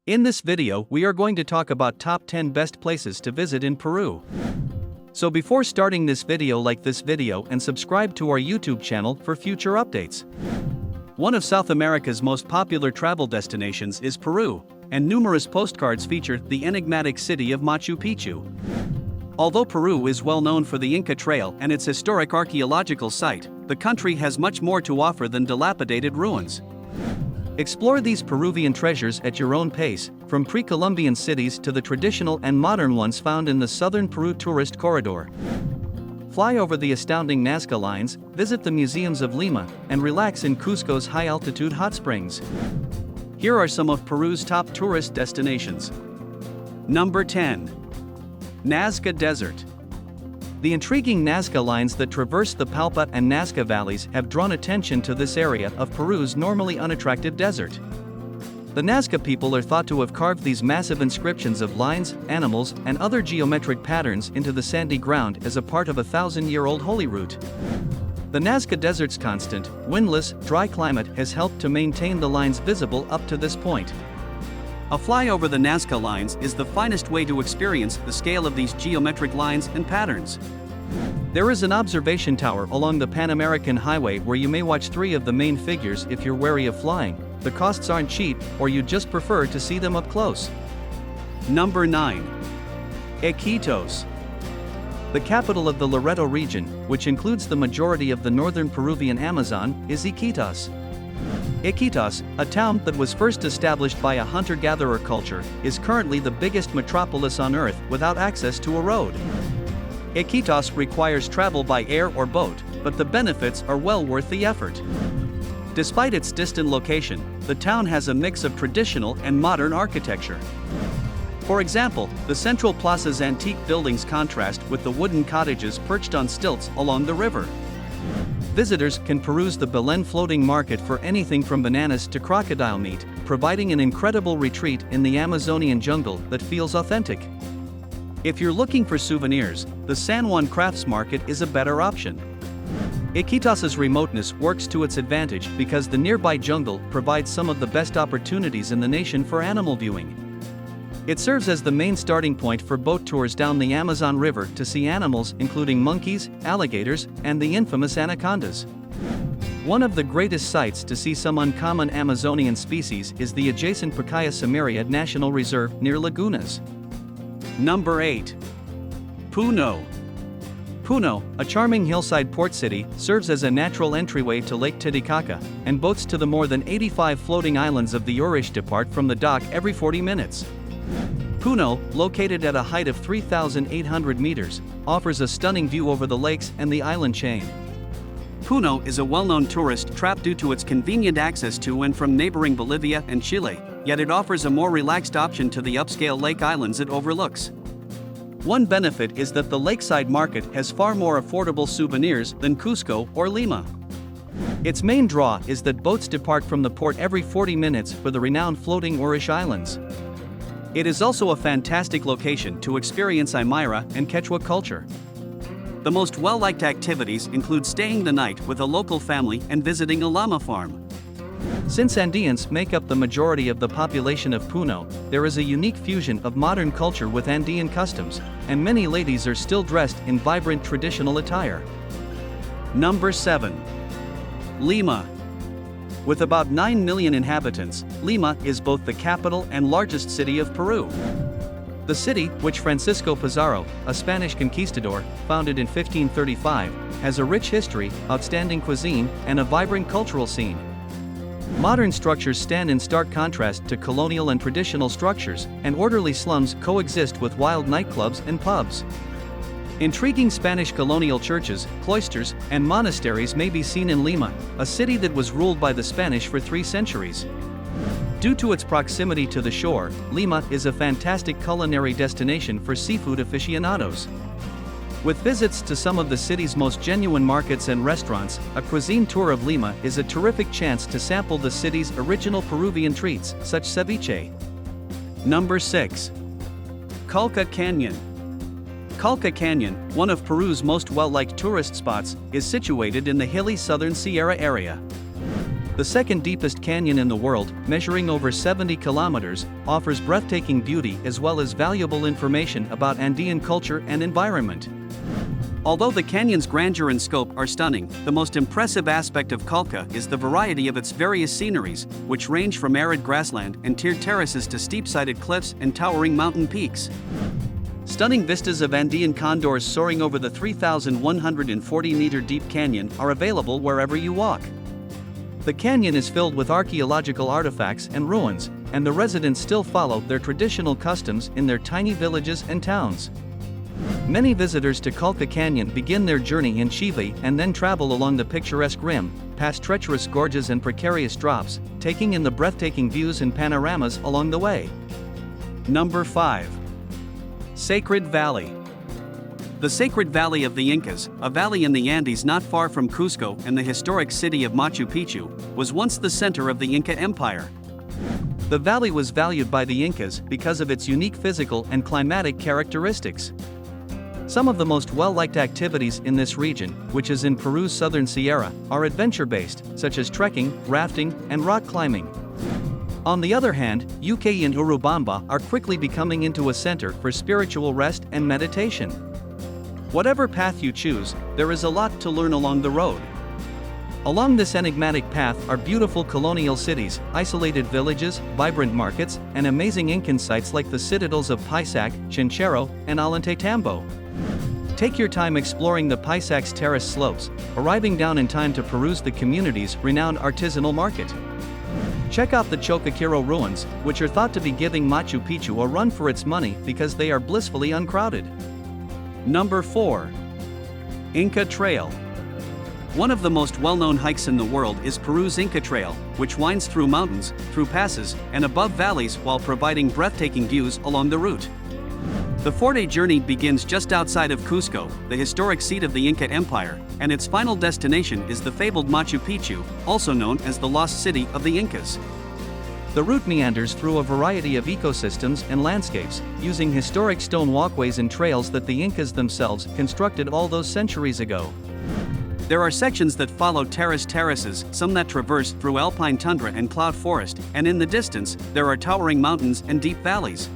In this video, we are going to talk about top 10 best places to visit in Peru. So before starting this video, like this video and subscribe to our YouTube channel for future updates. One of South America's most popular travel destinations is Peru, and numerous postcards feature the enigmatic city of Machu Picchu. Although Peru is well known for the Inca Trail and its historic archaeological site, the country has much more to offer than dilapidated ruins. Explore these Peruvian treasures at your own pace, from pre-Columbian cities to the traditional and modern ones found in the Southern Peru Tourist Corridor. Fly over the astounding Nazca lines, visit the museums of Lima, and relax in Cusco's high-altitude hot springs. Here are some of Peru's top tourist destinations. Number 10. Nazca Desert. The intriguing Nazca lines that traverse the Palpa and Nazca valleys have drawn attention to this area of Peru's normally unattractive desert. The Nazca people are thought to have carved these massive inscriptions of lines, animals, and other geometric patterns into the sandy ground as a part of a 1,000-year-old holy route. The Nazca Desert's constant, windless, dry climate has helped to maintain the lines visible up to this point. A fly over the Nazca lines is the finest way to experience the scale of these geometric lines and patterns. There is an observation tower along the Pan American Highway where you may watch 3 of the main figures if you're wary of flying. The costs aren't cheap, or you just prefer to see them up close. Number 9. Iquitos. The capital of the Loreto region, which includes the majority of the northern Peruvian Amazon, is Iquitos. Iquitos, a town that was first established by a hunter-gatherer culture, is currently the biggest metropolis on Earth without access to a road. Iquitos requires travel by air or boat, but the benefits are well worth the effort. Despite its distant location, the town has a mix of traditional and modern architecture. For example, the Central Plaza's antique buildings contrast with the wooden cottages perched on stilts along the river. Visitors can peruse the Belen floating market for anything from bananas to crocodile meat, providing an incredible retreat in the Amazonian jungle that feels authentic. If you're looking for souvenirs, the San Juan Crafts Market is a better option. Iquitos's remoteness works to its advantage because the nearby jungle provides some of the best opportunities in the nation for animal viewing. It serves as the main starting point for boat tours down the Amazon River to see animals including monkeys, alligators, and the infamous anacondas. One of the greatest sights to see some uncommon Amazonian species is the adjacent Pacaya Samiria National Reserve near Lagunas. Number 8. Puno. Puno, a charming hillside port city, serves as a natural entryway to Lake Titicaca, and boats to the more than 85 floating islands of the Urish depart from the dock every 40 minutes. Puno, located at a height of 3,800 meters, offers a stunning view over the lakes and the island chain. Puno is a well-known tourist trap due to its convenient access to and from neighboring Bolivia and Chile, yet it offers a more relaxed option to the upscale lake islands it overlooks. One benefit is that the lakeside market has far more affordable souvenirs than Cusco or Lima. Its main draw is that boats depart from the port every 40 minutes for the renowned floating Urish Islands. It is also a fantastic location to experience Aymara and Quechua culture. The most well-liked activities include staying the night with a local family and visiting a llama farm. Since Andeans make up the majority of the population of Puno, there is a unique fusion of modern culture with Andean customs, and many ladies are still dressed in vibrant traditional attire. Number 7. Lima. With about 9 million inhabitants, Lima is both the capital and largest city of Peru. The city, which Francisco Pizarro, a Spanish conquistador, founded in 1535, has a rich history, outstanding cuisine, and a vibrant cultural scene. Modern structures stand in stark contrast to colonial and traditional structures, and orderly slums coexist with wild nightclubs and pubs. Intriguing Spanish colonial churches, cloisters, and monasteries may be seen in Lima, a city that was ruled by the Spanish for 3 centuries. Due to its proximity to the shore, Lima is a fantastic culinary destination for seafood aficionados. With visits to some of the city's most genuine markets and restaurants, a cuisine tour of Lima is a terrific chance to sample the city's original Peruvian treats, such ceviche. Number 6. Cusco Canyon. Cusco Canyon, one of Peru's most well-liked tourist spots, is situated in the hilly southern Sierra area. The second deepest canyon in the world, measuring over 70 kilometers, offers breathtaking beauty as well as valuable information about Andean culture and environment. Although the canyon's grandeur and scope are stunning, the most impressive aspect of Colca is the variety of its various sceneries, which range from arid grassland and tiered terraces to steep-sided cliffs and towering mountain peaks. Stunning vistas of Andean condors soaring over the 3,140-meter deep canyon are available wherever you walk. The canyon is filled with archaeological artifacts and ruins, and the residents still follow their traditional customs in their tiny villages and towns. Many visitors to Cusco Canyon begin their journey in Chile and then travel along the picturesque rim, past treacherous gorges and precarious drops, taking in the breathtaking views and panoramas along the way. Number 5. Sacred Valley. The Sacred Valley of the Incas, a valley in the Andes not far from Cusco and the historic city of Machu Picchu, was once the center of the Inca Empire. The valley was valued by the Incas because of its unique physical and climatic characteristics. Some of the most well-liked activities in this region, which is in Peru's southern Sierra, are adventure-based, such as trekking, rafting, and rock climbing. On the other hand, UK and Urubamba are quickly becoming into a center for spiritual rest and meditation. Whatever path you choose, there is a lot to learn along the road. Along this enigmatic path are beautiful colonial cities, isolated villages, vibrant markets, and amazing Incan sites like the citadels of Pisac, Chinchero, and Ollantaytambo. Take your time exploring the Pisac's terrace slopes, arriving down in time to peruse the community's renowned artisanal market. Check out the Choqquequirao ruins, which are thought to be giving Machu Picchu a run for its money because they are blissfully uncrowded. Number 4. Inca Trail. One of the most well-known hikes in the world is Peru's Inca Trail, which winds through mountains, through passes, and above valleys while providing breathtaking views along the route. The 4-day journey begins just outside of Cusco, the historic seat of the Inca Empire, and its final destination is the fabled Machu Picchu, also known as the Lost City of the Incas. The route meanders through a variety of ecosystems and landscapes, using historic stone walkways and trails that the Incas themselves constructed all those centuries ago. There are sections that follow terraces, some that traverse through alpine tundra and cloud forest, and in the distance, there are towering mountains and deep valleys.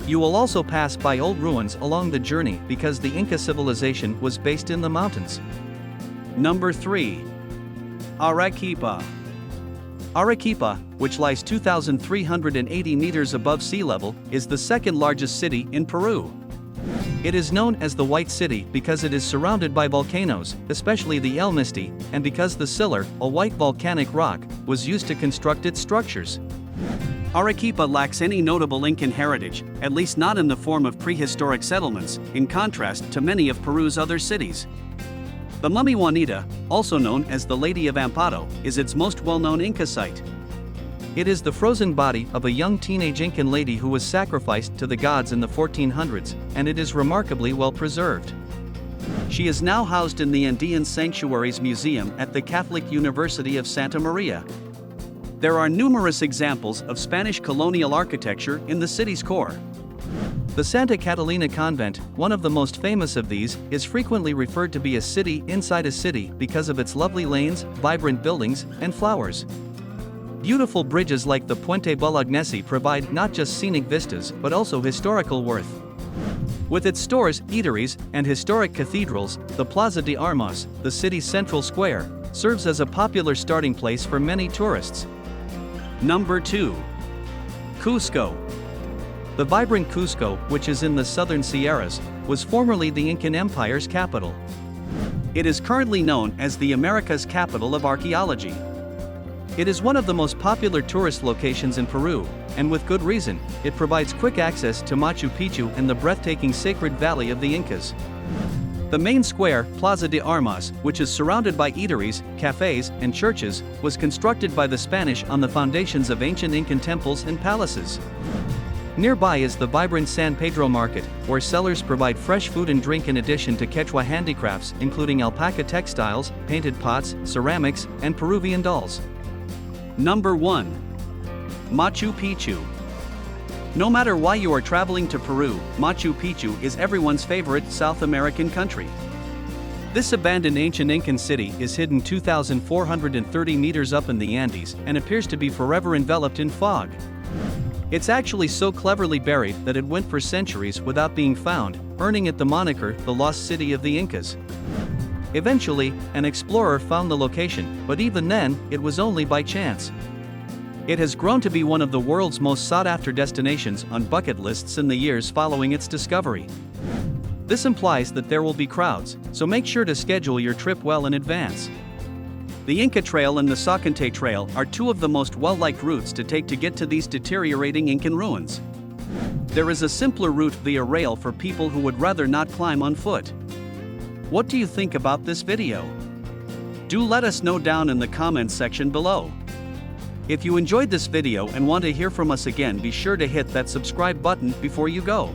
You will also pass by old ruins along the journey because the Inca civilization was based in the mountains. Number 3. Araquipa. Araquipa, which lies 2,380 meters above sea level, is the second largest city in Peru. It is known as the White City because it is surrounded by volcanoes, especially the El Misti, and because the sillar, a white volcanic rock, was used to construct its structures. Arequipa lacks any notable Incan heritage, at least not in the form of prehistoric settlements, in contrast to many of Peru's other cities. The Mummy Juanita, also known as the Lady of Amparo, is its most well-known Inca site. It is the frozen body of a young teenage Incan lady who was sacrificed to the gods in the 1400s, and it is remarkably well preserved. She is now housed in the Andean Sanctuaries Museum at the Catholic University of Santa Maria. There are numerous examples of Spanish colonial architecture in the city's core. The Santa Catalina Convent, one of the most famous of these, is frequently referred to be a city inside a city because of its lovely lanes, vibrant buildings, and flowers. Beautiful bridges like the Puente Bolognesi provide not just scenic vistas but also historical worth. With its stores, eateries, and historic cathedrals, the Plaza de Armas, the city's central square, serves as a popular starting place for many tourists. Number 2. Cusco. The vibrant Cusco, which is in the southern Sierras, was formerly the Incan Empire's capital. It is currently known as the America's capital of archaeology. It is one of the most popular tourist locations in Peru, and with good reason. It provides quick access to Machu Picchu and the breathtaking Sacred Valley of the Incas. The main square, Plaza de Armas, which is surrounded by eateries, cafes, and churches, was constructed by the Spanish on the foundations of ancient Incan temples and palaces. Nearby is the vibrant San Pedro Market, where sellers provide fresh food and drink in addition to Quechua handicrafts including alpaca textiles, painted pots, ceramics, and Peruvian dolls. Number 1. Machu Picchu. No matter why you are traveling to Peru, Machu Picchu is everyone's favorite South American country. This abandoned ancient Incan city is hidden 2,430 meters up in the Andes and appears to be forever enveloped in fog. It's actually so cleverly buried that it went for centuries without being found, earning it the moniker, the Lost City of the Incas. Eventually, an explorer found the location, but even then, it was only by chance. It has grown to be one of the world's most sought-after destinations on bucket lists in the years following its discovery. This implies that there will be crowds, so make sure to schedule your trip well in advance. The Inca Trail and the Southern Trail are two of the most well-liked routes to take to get to these deteriorating Incan ruins. There is a simpler route via rail for people who would rather not climb on foot. What do you think about this video? Do let us know down in the comments section below. If you enjoyed this video and want to hear from us again, be sure to hit that subscribe button before you go.